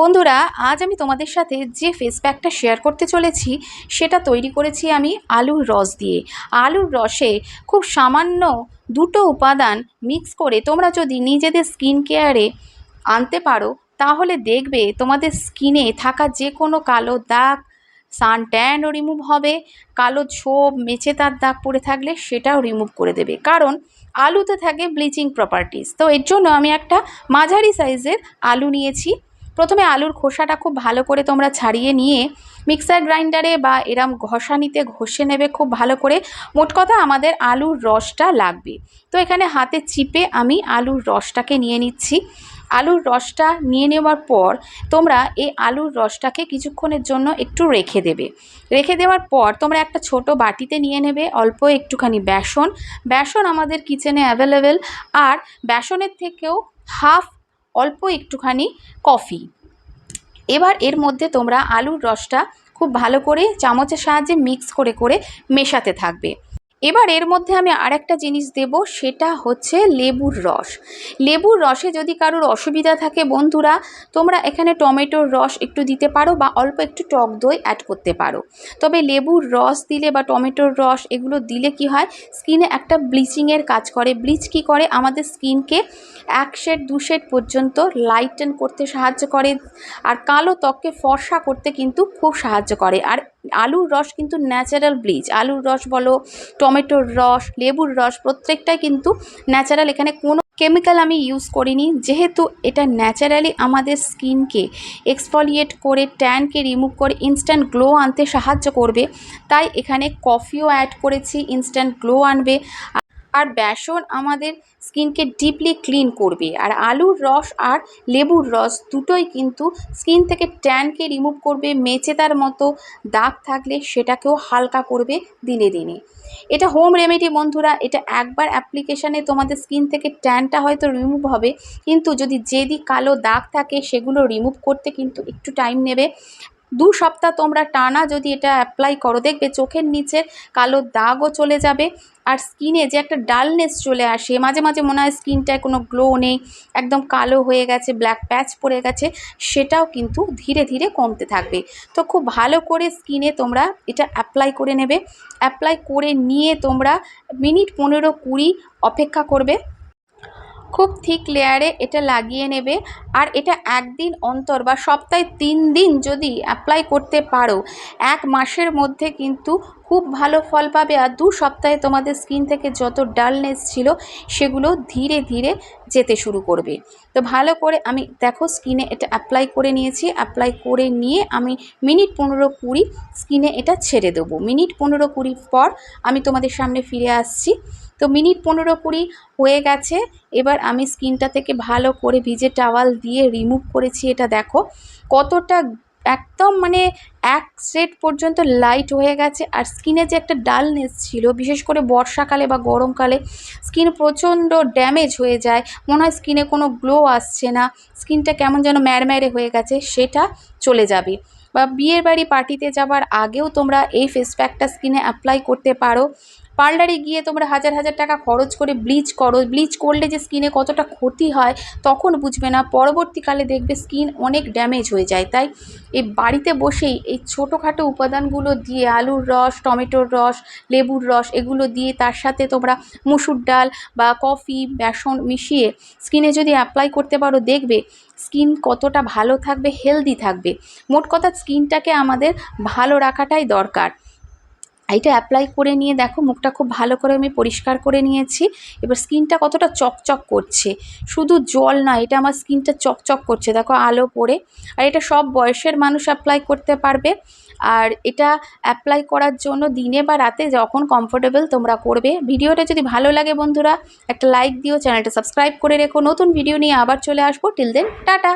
বন্ধুরা, আজ আমি তোমাদের সাথে যে ফেস প্যাকটা শেয়ার করতে চলেছি সেটা তৈরি করেছি আমি আলুর রস দিয়ে। আলুর রসে খুব সামান্য দুটো উপাদান মিক্স করে তোমরা যদি নিজেদের স্কিন কেয়ারে আনতে পারো তাহলে দেখবে তোমাদের স্কিনে থাকা যে কোনো কালো দাগ, সান ট্যানও রিমুভ হবে, কালো ছোপ মেচেদার দাগ পড়ে থাকলে সেটাও রিমুভ করে দেবে। কারণ আলুতে থাকে ব্লিচিং প্রপার্টিস। তো এর জন্য আমি একটা মাঝারি সাইজের আলু নিয়েছি। প্রথমে আলুর খোসাটা খুব ভালো করে তোমরা ছাড়িয়ে নিয়ে মিক্সার গ্রাইন্ডারে বা এরম ঘষানিতে ঘষে নেবে খুব ভালো করে। মোট কথা আমাদের আলুর রসটা লাগবে। তো এখানে হাতে চিপে আমি আলুর রসটাকে নিয়ে নিচ্ছি। আলুর রসটা নিয়ে নেওয়ার পর তোমরা এই আলুর রসটাকে কিছুক্ষণের জন্য একটু রেখে দেবে। রেখে দেওয়ার পর তোমরা একটা ছোট বাটিতে নিয়ে নেবে অল্প একটুখানি বেসন। বেসন আমাদের কিচেনে অ্যাভেলেবেল। আর বেসনের থেকেও হাফ অল্প একটুখানি কফি। এবার এর মধ্যে তোমরা আলুর রসটা খুব ভালো করে চামচের সাহায্যে মিক্স করে করে মেশাতে থাকবে। এবার এর মধ্যে আমি আরেকটা জিনিস দেব, সেটা হচ্ছে লেবুর রস। লেবুর রসে যদি কারোর অসুবিধা থাকে বন্ধুরা, তোমরা এখানে টমেটোর রস একটু দিতে পারো বা অল্প একটু টক দই অ্যাড করতে পারো। তবে লেবুর রস দিলে বা টমেটোর রস এগুলো দিলে কি হয়, স্কিনে একটা ব্লিচিংয়ের কাজ করে। ব্লিচ কি করে, আমাদের স্কিনকে 1 শেড 2 শেড পর্যন্ত লাইটেন করতে সাহায্য করে, আর কালো ত্বককে ফর্সা করতে কিন্তু খুব সাহায্য করে। আর আলুর রস কিন্তু ন্যাচারাল ব্লিচ। আলুর রস বলো, টমেটোর রস, লেবুর রস প্রত্যেকটাই কিন্তু ন্যাচারাল। এখানে কোনো কেমিক্যাল আমি ইউজ করিনি। যেহেতু এটা ন্যাচারালি আমাদের স্কিনকে এক্সফলিয়েট করে, ট্যানকে রিমুভ করে ইনস্ট্যান্ট গ্লো আনতে সাহায্য করবে, তাই এখানে কফিও অ্যাড করেছি, ইনস্ট্যান্ট গ্লো আনবে। আর বেসন আমাদের স্কিনকে ডিপলি ক্লিন করবে। আর আলুর রস আর লেবুর রস দুটোই কিন্তু স্কিন থেকে ট্যানকে রিমুভ করবে, মেচেদার মতো দাগ থাকলে সেটাকেও হালকা করবে দিনে দিনে। এটা হোম রেমেডি বন্ধুরা। এটা একবার অ্যাপ্লিকেশানে তোমাদের স্কিন থেকে ট্যানটা হয়তো রিমুভ হবে, কিন্তু যদি যেদি কালো দাগ থাকে সেগুলো রিমুভ করতে কিন্তু একটু টাইম নেবে। 2 সপ্তাহ তোমরা টানা যদি এটা অ্যাপ্লাই করো, দেখবে চোখের নিচে কালো দাগও চলে যাবে। আর স্কিনে যে একটা ডালনেস চলে আসে, মাঝে মাঝে মনে হয় স্কিনটায় কোনো গ্লো নেই, একদম কালো হয়ে গেছে, ব্ল্যাক প্যাচ পড়ে গেছে, সেটাও কিন্তু ধীরে ধীরে কমতে থাকবে। তো খুব ভালো করে স্কিনে তোমরা এটা অ্যাপ্লাই করে নেবে। অ্যাপ্লাই করে নিয়ে তোমরা মিনিট 15-20 অপেক্ষা করবে। খুব থিক লেয়ারে এটা লাগিয়ে নেবে। আর এটা একদিন অন্তর বা সপ্তাহে 3 দিন যদি অ্যাপ্লাই করতে পারো, 1 মাসের মধ্যে কিন্তু খুব ভালো ফল পাবে। আর 2 সপ্তাহে তোমাদের স্কিন থেকে যত ডালনেস ছিল সেগুলো ধীরে ধীরে যেতে শুরু করবে। তো ভালো করে আমি দেখো স্কিনে এটা অ্যাপ্লাই করে নিয়েছি। অ্যাপ্লাই করে নিয়ে আমি মিনিট 15-20 স্কিনে এটা ছেড়ে দেবো। মিনিট 15-20 পর আমি তোমাদের সামনে ফিরে আসছি। তো মিনিট 15-20 হয়ে গেছে। এবার আমি স্কিনটা থেকে ভালো করে ভিজে টাওয়াল দিয়ে রিমুভ করেছি। এটা দেখো কতটা একদম মানে 1 শেড পর্যন্ত লাইট হয়ে গেছে। আর স্কিনে যে একটা ডালনেস ছিল, বিশেষ করে বর্ষাকালে বা গরমকালে স্কিন প্রচণ্ড ড্যামেজ হয়ে যায়, মনে হয় স্কিনে কোনো গ্লো আসছে না, স্কিনটা কেমন যেন ম্যাড়ম্যাড়ে হয়ে গেছে, সেটা চলে যাবে। বা বিয়ের বাড়ি পার্টিতে যাবার আগেও তোমরা এই ফেস প্যাকটা স্কিনে অ্যাপ্লাই করতে পারো। পার্লারে গিয়ে তোমরা হাজার হাজার টাকা খরচ করে ব্লিচ করো, ব্লিচ করলে যে স্কিনে কতটা ক্ষতি হয় তখন বুঝবে না, পরবর্তীকালে দেখবে স্কিন অনেক ড্যামেজ হয়ে যায়। তাই এই বাড়িতে বসেই এই ছোটোখাটো উপাদানগুলো দিয়ে, আলুর রস, টমেটোর রস, লেবুর রস এগুলো দিয়ে, তার সাথে তোমরা মুসুর ডাল বা কফি, বেসন মিশিয়ে স্কিনে যদি অ্যাপ্লাই করতে পারো, দেখবে স্কিন কতটা ভালো থাকবে, হেলদি থাকবে। মোট কথা স্কিনটাকে আমাদের ভালো রাখাটাই দরকার। এটা অ্যাপ্লাই করে নিয়ে দেখো মুখটা খুব ভালো করে আমি পরিষ্কার করে নিয়েছি। এবার স্কিনটা কতটা চকচক করছে, শুধু জল নয়, এটা আমার স্কিনটা চকচক করছে দেখো আলো পড়ে। আর এটা সব বয়সের মানুষ অ্যাপ্লাই করতে পারবে। আর এটা অ্যাপ্লাই করার জন্য দিনে বা রাতে যখন কমফোর্টেবল তোমরা করবে। ভিডিওটা যদি ভালো লাগে বন্ধুরা একটা লাইক দিও, চ্যানেলটা সাবস্ক্রাইব করে রেখো। নতুন ভিডিও নিয়ে আবার চলে আসবো। Till then tata.